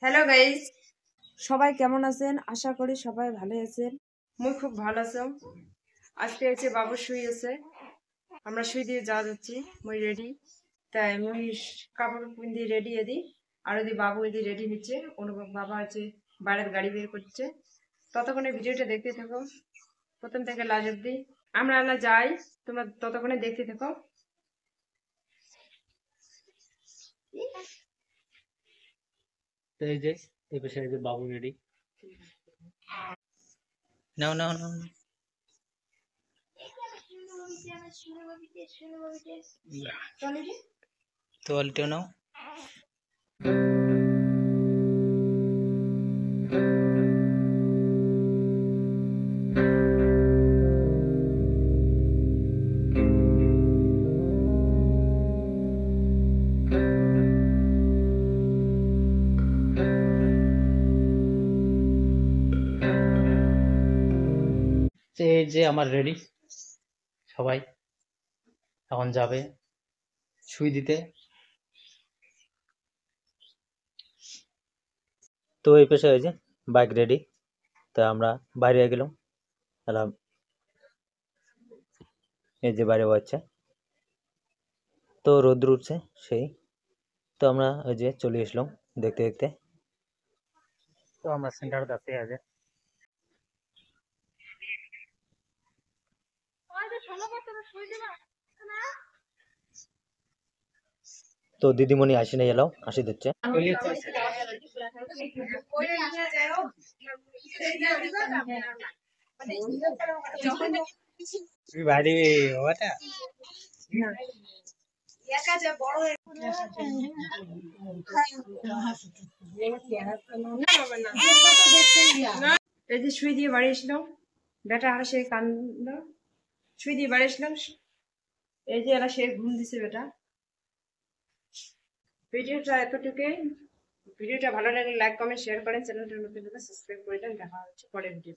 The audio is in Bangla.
হ্যালো গাইস, সবাই কেমন আছেন? আশা করি সবাই ভালো আছেন। মুই খুব ভালো আছো। আজকে হচ্ছে বাবু শুই আছে, আমরা শুই দিয়ে যাওয়া যাচ্ছি। মুই রেডি, তাই মুই কাপড় পিন্দি রেডি এদি, আর ওদি বাবু এদি রেডি নিচ্ছে। অনুভব বাবা আছে বাইরের গাড়ি বের করছে। ততক্ষণে ভিডিওটা দেখতে থাকো প্রথম থেকে লাস্ট অব্দি। আমরা আল্লাহ যাই, তোমরা ততক্ষণে দেখতে থাকো। তো এই যে এই পাশে এই যে বাবু রেডি। নাও নাও নাও নাও। তোয়ালিটা নাও। তো এই যে আমার রেডি, সবাই এখন যাবে সুই দিতে। তো এই পাশে এই যে বাইক রেডি, তো আমরা বাইরে গেলাম। এলাম এই যে বাইরে বাচ্চা, তো রোদ্র উঠছে সেই, তো আমরা ওই যে চলে আসলাম দেখতে দেখতে। তো আমরা সেন্টার দেখতে আছে। তো দিদিমণি আসি নাই, এলাও আসি দিচ্ছে বাড়ি ওটা এই যে শুই দিয়ে বাড়ি এসলাম, বেটা আর সে কান্দ। শুই দিয়ে বাড়ি এসলাম, এই যে এরা সে ঘুম দিছে বেটা। ভিডিওটা এতটুকুই। ভিডিওটা ভালো লাগলে লাইক কমেন্ট শেয়ার করেন, চ্যানেলটার নতুন হলে সাবস্ক্রাইব করে দেন। দেখা হচ্ছে পরের ভিডিও।